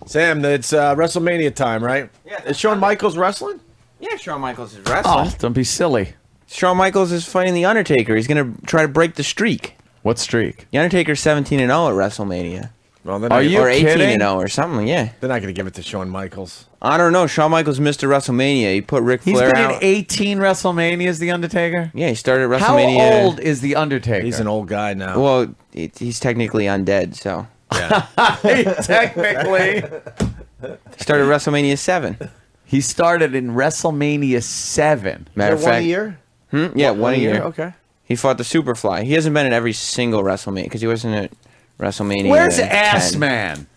Sam, it's WrestleMania time, right? Yeah. Is Shawn Michaels wrestling? Yeah, Shawn Michaels is wrestling. Oh, don't be silly. Shawn Michaels is fighting The Undertaker. He's going to try to break the streak. What streak? The Undertaker's 17-0 at WrestleMania. Well, Are you or 18-0 kidding? or something, yeah. They're not going to give it to Shawn Michaels. I don't know. Shawn Michaels missed a WrestleMania. He put Ric He's Flair been out. in 18 WrestleManias, The Undertaker? Yeah, he started at How WrestleMania. old is The Undertaker? He's an old guy now. Well, he's technically undead, so. Yeah. Technically. He started at WrestleMania 7. He started in WrestleMania 7. Matter of Is it 1 fact, year? Yeah, one a year. Okay. He fought the Superfly. He hasn't been at every single WrestleMania because he wasn't at WrestleMania. Where's 10. Ass Man?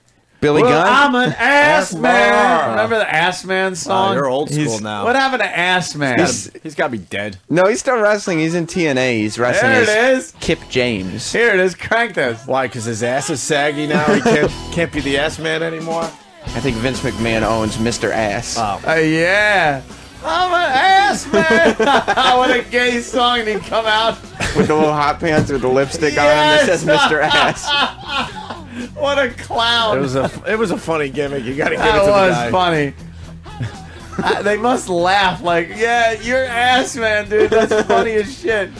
Billy Well, Gunn? I'm an ass man. Man. Remember the Ass Man song? You're old school now. What happened to Ass Man? He's got to be dead. No, he's still wrestling. He's in TNA. He's wrestling There it as is. Kip James. Here it is. Crank this. Why? Because his ass is saggy now. He can't be the ass man anymore. I think Vince McMahon owns Mr. Ass. Oh. Yeah. I'm an ass man. What a gay song. And he'd come out. With the little hot pants with the lipstick on him that Yes. says Mr. Ass. What a clown. It was a funny gimmick. You got to give it That to the was guy. funny. They must laugh like, yeah, you're ass man, dude. That's funny as shit.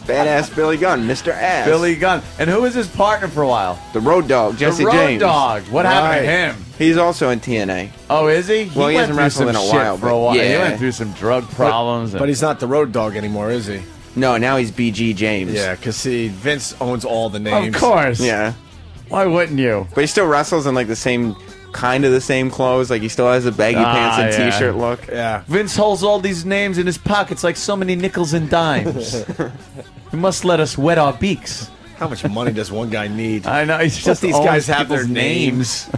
Badass Billy Gunn, Mr. Ass. Billy Gunn. And who was his partner for a while? The Road Dogg, Jesse the Road James. Dogg. What happened to Right. him? He's also in TNA. Oh, is he? Well, he went hasn't through wrestled some in a shit while, For a but while. He yeah. went through some drug problems. But he's not the Road Dogg anymore, is he? No, now he's BG James. Yeah, because see, Vince owns all the names. of course. Yeah. Why wouldn't you? But he still wrestles in like the same, kind of the same clothes. Like he still has the baggy pants and yeah. t-shirt look. Yeah. Vince holds all these names in his pockets like so many nickels and dimes. He must let us wet our beaks. How much money does one guy need? I know. He's just these owns guys have their people's names.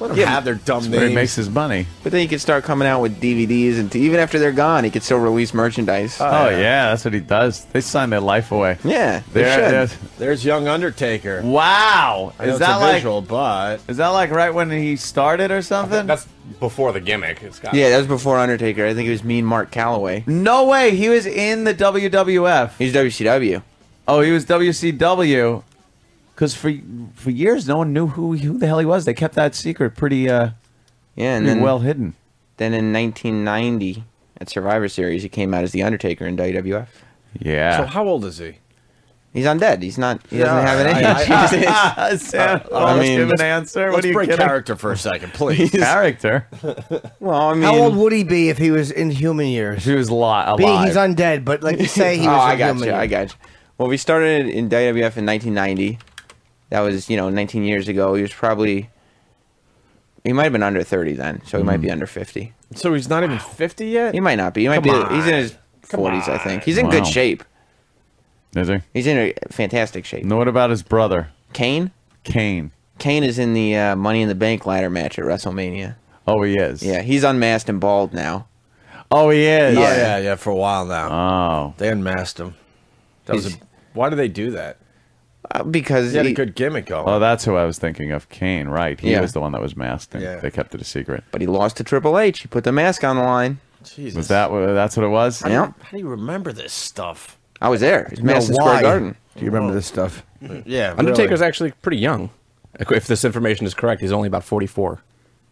Let him have their dumb Where he names. makes his money. But then he could start coming out with DVDs, and even after they're gone, he could still release merchandise. Oh, yeah. That's what he does. They sign their life away. Yeah, they There- should. There's young Undertaker. Wow. I know Is it's that a like visual, but is that like right when he started or something? That's before the gimmick. It's got Yeah, that was before Undertaker. I think it was Mean Mark Calloway. No way. He was in the WWF. He's WCW. Oh, he was WCW. Because for years, no one knew who the hell he was. They kept that secret pretty Yeah, and then well hidden. Then in 1990 at Survivor Series, he came out as the Undertaker in WWF. Yeah. so how old is he? He's undead. He's not. He Yeah, doesn't have an I- age. Sam, I let's mean, give an answer. What Let's are you break kidding? character for a second, please. Character. Well, I mean, How old would he be if he was in human years? He was alive. Being he's undead, but like you say, he oh, was I in got human you. years. I got you. Well, we started in WWF in 1990. That was 19 years ago. He was probably. He might have been under 30 then, so he might be under 50. So he's not even 50 yet? He might not be. He might Come be. He's in his Come 40s, I on. think. He's in Wow. good shape. Is he? He's in a fantastic shape. No, what about his brother? Kane? Kane. Kane is in the Money in the Bank ladder match at WrestleMania. Oh, he is. Yeah, he's unmasked and bald now. Oh, he is. Oh, yeah, for a while now. Oh. They unmasked him. That was why do they do that? Because He had a good gimmick going. Oh, that's who I was thinking of. Kane, right. He Yeah. was the one that was masked, and Yeah. they kept it a secret. But he lost to Triple H. He put the mask on the line. Jesus. Was that's what it was? Yeah. How do you remember this stuff? I was there. He's No, Madison why? Square Garden. Do you remember this stuff? Yeah, Undertaker's really. actually pretty young. If this information is correct, he's only about 44.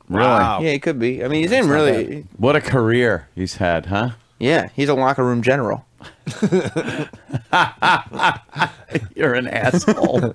Really? Wow. Yeah, he could be. I mean, he's in really. What a career he's had, huh? Yeah, he's a locker room general. You're an asshole.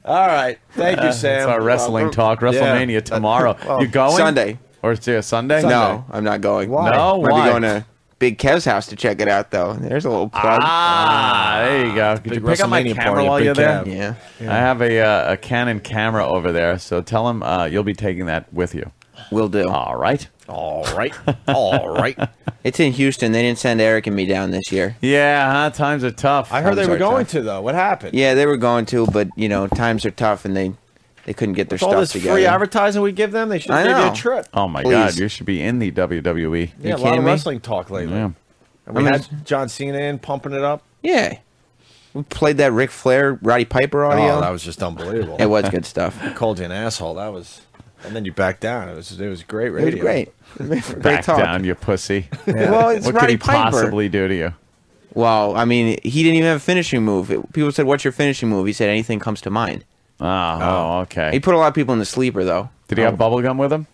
All right. Thank you, Sam. It's our wrestling talk. WrestleMania tomorrow. You going? Sunday. Or it's a Sunday? No, I'm not going. Why? No, Might why? be going to Big Kev's house to check it out, though. There's a little plug. Ah, there you go. Could you Big pick up my WrestleMania camera party at while Big you're there? Kev. Yeah, I have a Canon camera over there, so tell him you'll be taking that with you. will do. All right. All right. All right. It's in Houston. They didn't send Eric and me down this year. Yeah, huh? Times are tough. I heard they Times were are going tough. to, though. What happened? Yeah, they were going to, but, times are tough, and they couldn't get their All stuff this together. free advertising we give them, they should I give you know. a trip. Oh, my Please. God. You should be in the WWE. Yeah, a lot kidding of me? wrestling talk lately. Yeah. And we had John Cena in, pumping it up. Yeah. We played that Ric Flair, Roddy Piper audio. Oh, that was just unbelievable. It was good stuff. I called you an asshole. That was, and then you backed down. It was great It radio. was great. Great Back talk. down, you pussy. Well, it's What could Roddy he Piper. possibly do to you? Well, I mean, he didn't even have a finishing move. People said, "What's your finishing move?" He said, "Anything comes to mind." Oh, okay. He put a lot of people in the sleeper, though. Did he have bubble gum with him?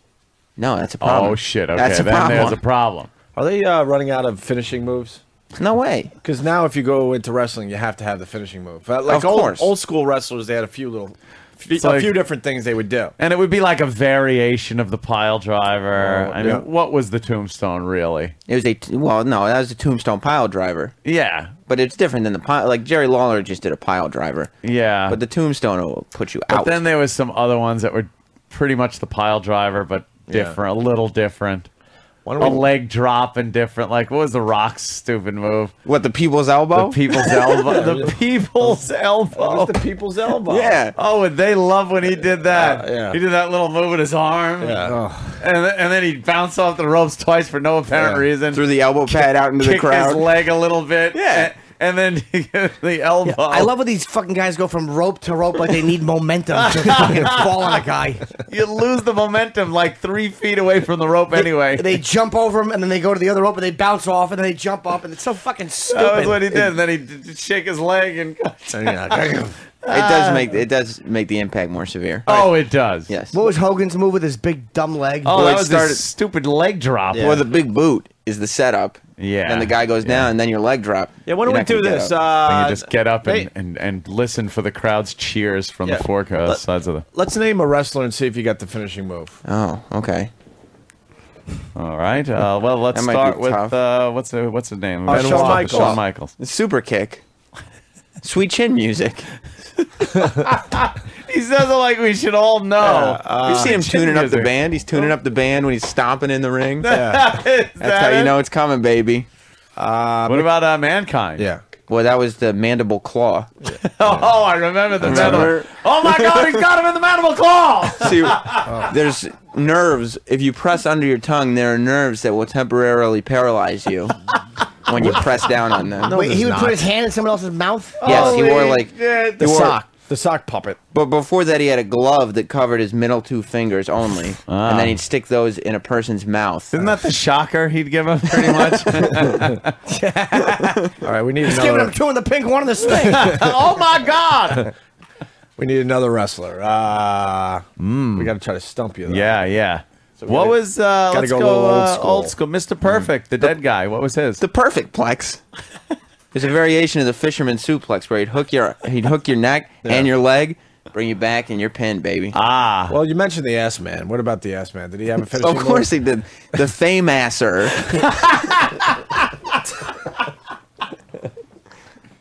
No, that's a problem. Oh, shit. Okay, That's a then problem. there's a problem. Are they running out of finishing moves? No way. Because now, if you go into wrestling, you have to have the finishing move. Like Of course. old school wrestlers, they had a few like- different things they would do. And it would be like a variation of the pile driver. Oh, I mean, yeah. what was the tombstone, really? It was no, that was a tombstone pile driver. Yeah. But it's different than the pile. Like Jerry Lawler just did a pile driver. Yeah. But the tombstone will put you But out. then there was some other ones that were pretty much the pile driver, but Yeah. different, a little different. Why A don't we- leg drop and different. Like, what was the Rock's stupid move? What, the people's elbow? The people's elbow. The people's elbow. What's the people's elbow? Yeah. Oh, and they love when he did that. Yeah. He did that little move with his arm. Yeah. And then he'd bounce off the ropes twice for no apparent Yeah. reason. Threw the elbow pad out into the Kick his crowd. leg a little bit. Yeah. And then the elbow. I love when these fucking guys go from rope to rope like they need momentum to fucking fall on a guy. You lose the momentum like 3 feet away from the rope anyway. They jump over him and then they go to the other rope and they bounce off and then they jump up and it's so fucking stupid. That was what he did. And then he'd shake his leg and. It does make the impact more severe. Oh, it does. Yes. What was Hogan's move with his big dumb leg? Oh, Well, that it was started- a stupid leg drop. Well, the big boot is the setup. Yeah. Then the guy goes down, and then your leg drop. Yeah, when do You're we not gonna do get this? up. Then you just get up hey, and listen for the crowd's cheers from Yeah. the four sides of the. let's name a wrestler and see if you got the finishing move. Oh, okay. All right. Well, let's That might start be with tough. what's the name? Shawn Benoit. Michaels. Shawn Michaels. The super kick. Sweet chin music. He says it like we should all know. You see him chin tuning up the music. band. He's tuning up the band when he's stomping in the ring. That's That's how you know it's coming, baby. What about Mankind? Yeah. Well, that was the mandible claw. Oh, I remember the Remember? mandible. Oh my God, he's got him in the mandible claw. See, there's nerves. If you press under your tongue, there are nerves that will temporarily paralyze you when you press down on them. Wait, he would not. put his hand in someone else's mouth? Yes, he wore like shit. The he wore- sock. The sock puppet. But before that, he had a glove that covered his middle 2 fingers only, and then he'd stick those in a person's mouth. Isn't that the shocker he'd give him pretty much? All right, we need He's giving another. him 2 in the pink, 1 in the snake. Oh my God. We need another wrestler. We got to try to stump you. Though. Yeah. So What was let's go a go little old school. old school. Mr. Perfect, the dead guy. What was his? The perfect plex. There's a variation of the fisherman suplex where he'd hook your neck and your leg, bring you back, and you're pinned, baby. Ah. Well, you mentioned the ass man. What about the ass man? Did he have a finishing Of course he did. The fame-asser.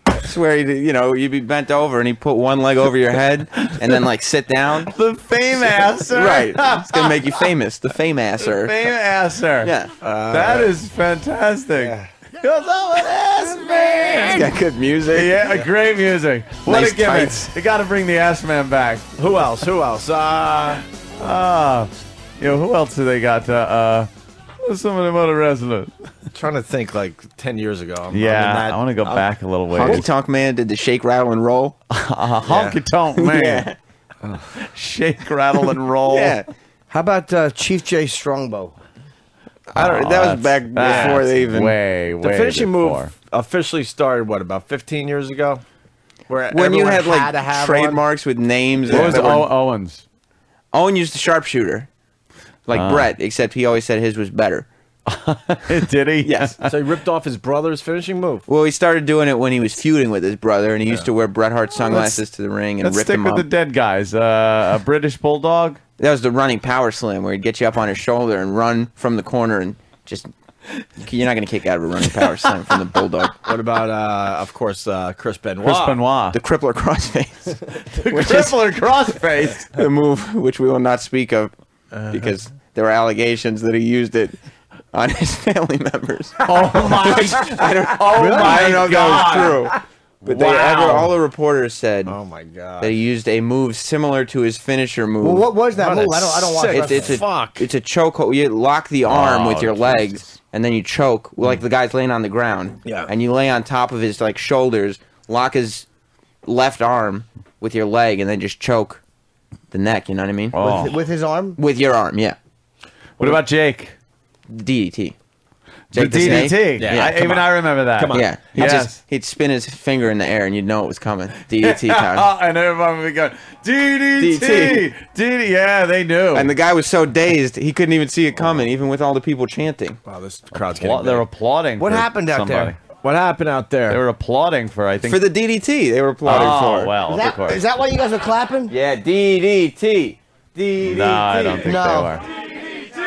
It's where you'd be bent over and he'd put one leg over your head and then like sit down. The fame asser. Right. It's gonna make you famous. The fame-asser. Fame asser. Yeah. That is fantastic. Because I'm an ass man. It's got good music. Yeah, great music. What Nice a gimmick. tights. You got to bring the ass man back. Who else? Who else? Who else do they got? Who's some of them other wrestlers? Trying to think like 10 years ago. I'm in Yeah, that- I want to go back a little Honky ways. Tonk Man did the shake, rattle, and roll. Honky tonk man. Shake, rattle, and roll. Yeah. How about Chief J Strongbow? I don't. That was back before they even. way. The finishing before. move officially started, what, about 15 years ago? Where When you everyone had like to have trademarks with names. What was that were- Owens? Owen used the sharpshooter, like Brett, except he always said his was better. Did he? Yes. one? So he ripped off his brother's finishing move. Well, he started doing it when he was feuding with his brother, and he used to wear Bret Hart sunglasses to the ring and Let's rip stick him with up. the dead guys. A British Bulldog. That was the running power slam, where he'd get you up on his shoulder and run from the corner and just. You're not going to kick out of a running power slam from the Bulldog. What about, of course, Chris Benoit? Chris Benoit. The crippler crossface. The crippler crossface. The move which we will not speak of because there were allegations that he used it on his family members. Oh my! I don't, Oh my I don't know if God. that was true. But Wow. all the reporters said Oh, my God. that he used a move similar to his finisher move. Well, what was that What move? a I don't watch sick- wrestling. it's a Fuck. It's a choke. You lock the arm Oh, with your legs, and then you choke like the guy's laying on the ground. Yeah. And you lay on top of his like shoulders, lock his left arm with your leg, and then just choke the neck. You know what I mean? Oh. With his arm? With your arm, yeah. What about Jake? DDT. Jake the Snake? DDT. Yeah, Even I remember that. Come on. Yeah. He'd spin his finger in the air and you'd know it was coming. DDT time. And everyone would be going, DDT! DDT! Yeah, they knew. And the guy was so dazed, he couldn't even see it coming, even with all the people chanting. Wow, this crowd's getting They're big. applauding. What for happened out somebody. there? What happened out there? They were applauding for, I think. For the DDT, they were applauding for. Oh, well, of course. Is that why you guys are clapping? Yeah, DDT. DDT. No, I don't think No. they were.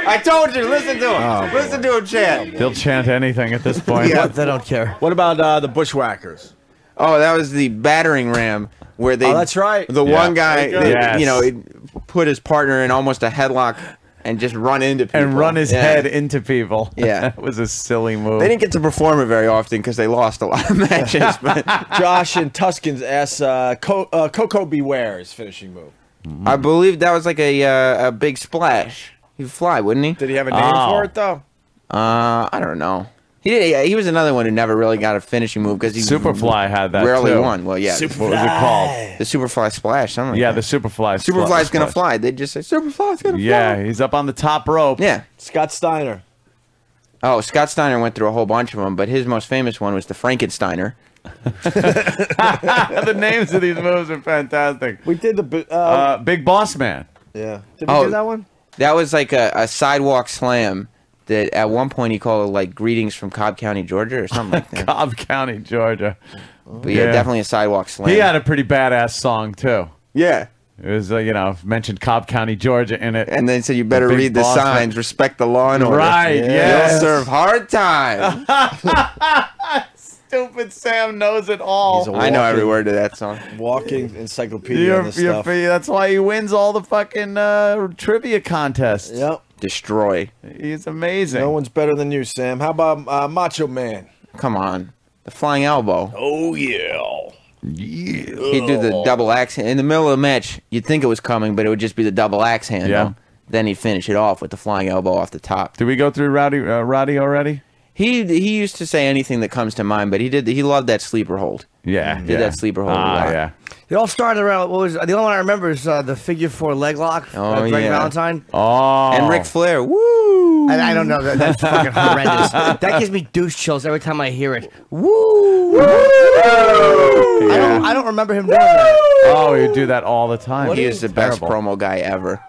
I told you, listen to him. Listen to him chant. They'll chant anything at this point. Yeah, they don't care. What about the Bushwhackers? Oh, that was the battering ram where they. Oh, that's right. The one guy, Yes. he'd put his partner in almost a headlock and just run into people. And run his head into people. Yeah. That was a silly move. They didn't get to perform it very often because they lost a lot of matches. But Josh and Tuskins asked Coco Beware's finishing move. I believe that was like a big splash. He'd fly, wouldn't he? Did he have a name for it though? I don't know. He did. Yeah, he was another one who never really got a finishing move because he Superfly had that rarely too. won. Well, yeah, What was it called? the Superfly splash. Something. Yeah, like the that. Superfly. Superfly's gonna splash. fly. They just say Superfly's gonna fly. Yeah, he's up on the top rope. Yeah. Scott Steiner. Oh, Scott Steiner went through a whole bunch of them, but his most famous one was the Frankensteiner. The names of these moves are fantastic. We did the Big Boss Man. yeah. Did we Oh. do that one? That was like a sidewalk slam that at one point he called like greetings from Cobb County, Georgia or something like that. Cobb County, Georgia. But yeah, definitely a sidewalk slam. He had a pretty badass song too. Yeah. It was, mentioned Cobb County, Georgia in it. And then said you better Big read the boss man. signs, respect the law and order. Right, yes. You'll serve hard time. Stupid Sam knows it all. He's a I know walking- every word to that song. Walking encyclopedia on this stuff. That's why he wins all the fucking trivia contests. Yep. Destroy. He's amazing. No one's better than you, Sam. How about Macho Man? Come on. The flying elbow. Oh yeah. He'd do the double axe in the middle of the match. You'd think it was coming, but it would just be the double axe handle. Yeah. Then he'd finish it off with the flying elbow off the top. Did we go through Roddy already? He used to say anything that comes to mind, but he loved that sleeper hold. Yeah. Did that sleeper hold a lot. Yeah. It all started around, the only one I remember is the figure 4 leg lock. Oh, Greg yeah. Valentine. Oh. And Ric Flair. Woo! I don't know. That's fucking horrendous. That gives me douche chills every time I hear it. Woo! Yeah. I don't remember him doing that. Oh, he would do that all the time. He is the best Terrible. promo guy ever.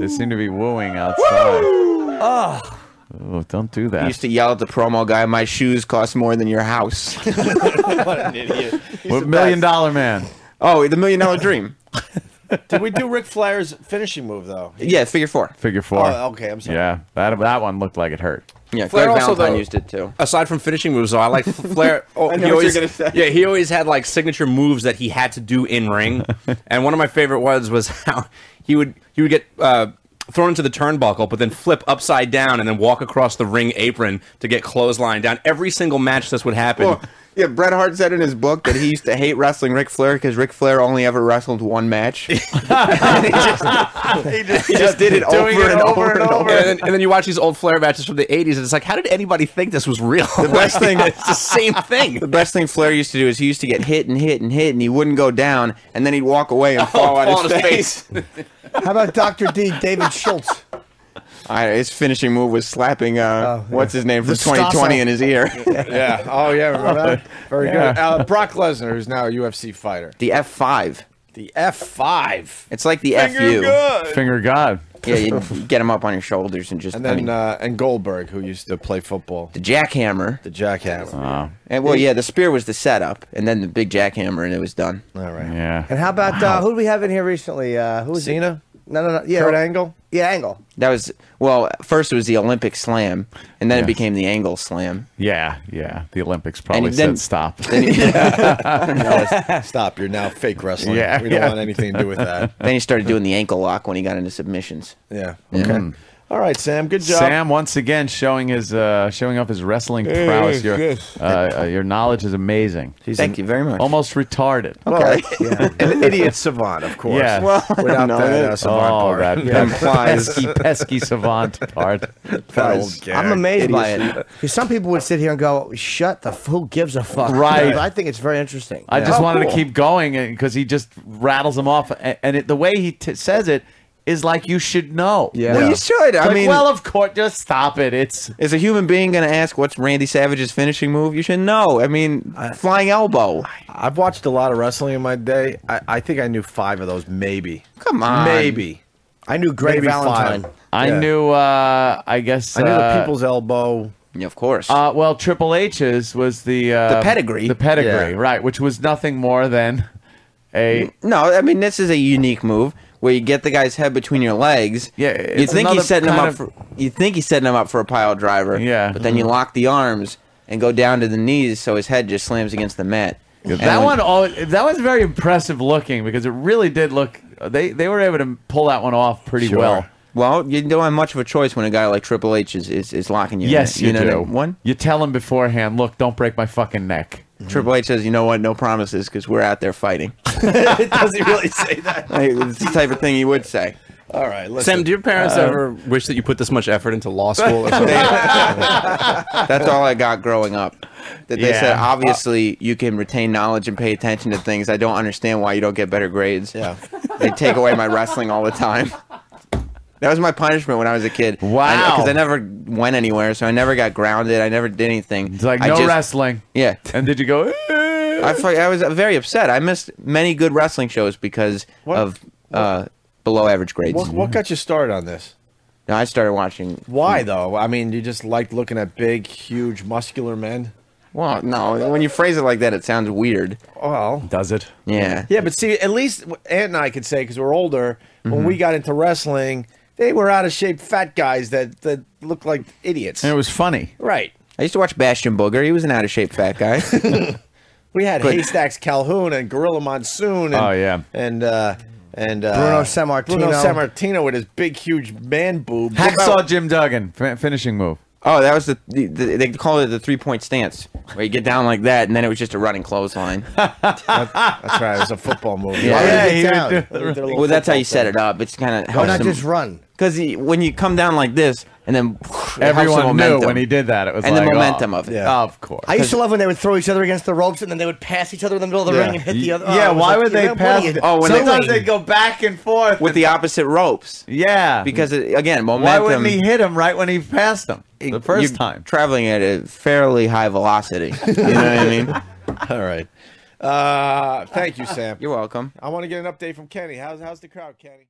They seem to be wooing outside. Oh, don't do He that. used to yell at the promo guy, "My shoes cost more than your house." What an idiot. What $1 Million Man? Oh, the $1 Million Dream. Did we do Ric Flair's finishing move though? Yeah, figure 4. Figure 4. Oh, okay. I'm sorry. Yeah, that one looked like it hurt. Yeah, Flair Greg also, Valentine though- used it too. Aside from finishing moves, though, I like Flair. Oh, I know he what always, you're gonna say. Yeah, he always had like signature moves that he had to do in ring, and one of my favorite was how he would get thrown into the turnbuckle, but then flip upside down and then walk across the ring apron to get clothesline down. Every single match this would happen. Well, yeah, Bret Hart said in his book that he used to hate wrestling Ric Flair because Ric Flair only ever wrestled one match. he just did it Doing over it and over over and over. And then you watch these old Flair matches from the 80s, and it's like, how did anybody think this was real? The best thing- it's the same thing. The best thing Flair used to do is he used to get hit and hit and hit, and he wouldn't go down, and then he'd walk away and fall on his face. How about Dr. D, David Schultz? His finishing move was slapping, what's his name, from The 2020 Stasso. in his ear. Yeah. Oh yeah. Remember that? Very Yeah. good. Brock Lesnar, who's now a UFC fighter. The F5. The F5. It's like the FU. Finger God. Yeah, you get him up on your shoulders and just, And I then mean, and Goldberg, who used to play football. the jackhammer. The jackhammer. And well, yeah, the spear was the setup, and then the big jackhammer, and it was done. All right. Yeah. And how about, who do we have in here recently? Who was it? Cena. No. Yeah. Kurt Angle. Yeah, Angle. That was, well, first it was the Olympic slam, and then it Yes. became the Angle slam. Yeah. The Olympics probably then- said stop. Then he, Stop. You're now fake wrestling. Yeah, We don't yeah. want anything to do with that. then he started doing the ankle lock when he got into submissions. Yeah. Okay. All right, Sam. Good job. Sam once again showing off his wrestling prowess. Your knowledge is amazing. Thank you very much. Almost retarded. Okay. An idiot savant, of course. Yeah. Well, Without no, that that- savant part. that implies- pesky savant part. That old gag. I'm amazed by it. Because some people would sit here and go, shut the who gives a fuck? Right. But I think it's very interesting. I just wanted cool. to keep going because he just rattles them off, and the way he says it, is like you should know. Yeah. Well, you should. I Like, mean, well, of course, just stop it. It's is a human being going to ask what's Randy Savage's finishing move? You should know. I mean, flying elbow. I've watched a lot of wrestling in my day. I think I knew 5 of those, maybe. Come on. Maybe. I knew Greg Maybe Valentine. 5. I Yeah. knew. I guess I knew the people's elbow. Yeah, of course. Well, Triple H's was the pedigree. The pedigree, Yeah. right? Which was nothing more than a. No, I mean, this is a unique move where you get the guy's head between your legs. Yeah, you it's think another he's setting him kind up of- for. You think he's setting him up for a pile driver. Yeah. But then you lock the arms and go down to the knees, so his head just slams against the mat. That was very impressive looking because it really did look. They were able to pull that one off pretty Sure. well. Well, you don't have much of a choice when a guy like Triple H is locking you. Yes, in. you know do. what I mean? One. You tell him beforehand. Look, don't break my fucking neck. Triple H says, "You know what? No promises, because we're out there fighting." Does he really say that? Like, it's the type of thing he would say. All right, listen. Sam, do your parents ever wish that you put this much effort into law school or something? That's all I got growing up. That they Yeah. said, obviously, you can retain knowledge and pay attention to things. I don't understand why you don't get better grades. Yeah. They take away my wrestling all the time. That was my punishment when I was a kid. Wow. Because I never went anywhere, so I never got grounded. I never did anything. It's like I no just- wrestling. Yeah. And did you go? I was very upset. I missed many good wrestling shows because of below average grades. What got you started on this? Now, I started watching. Why though? I mean, you just liked looking at big, huge, muscular men. Well, no, when you phrase it like that, it sounds weird. Well, Does it? Yeah. yeah, but see, at least Aunt and I could say because we're older. When we got into wrestling, they were out of shape, fat guys that looked like idiots. And it was funny. Right. I used to watch Bastion Booger. He was an out of shape fat guy. We had But- Haystacks Calhoun and Gorilla Monsoon. And, Oh, yeah. and Bruno Sammartino. Bruno Sammartino with his big, huge man boob. Hacksaw Jim Duggan finishing move. Oh, that was they call it the 3-point stance, where you get down like that, and then it was just a running clothesline. That's right. It was a football movie. Yeah. Why Yeah, would he he would down? do- They did a little Well, that's how football you set thing. it up. It's kind of Why helps not him. just run? Because when you come down like this, and then it helps the Everyone knew momentum. when he did that. It was And like the momentum oh, of it. Yeah. Of course. I used to love when they would throw each other against the ropes and then they would pass each other in the middle of the Yeah. ring and hit the other. Yeah, I was why like, would they what pass? are you Oh, when they- Sometimes doing? they'd go back and forth with the opposite ropes. Yeah, Because again, why momentum. wouldn't he hit him right when he passed him the first you're time? traveling at a fairly high velocity. You know what I mean? All right. Thank you, Sam. You're welcome. I want to get an update from Kenny. How's the crowd, Kenny?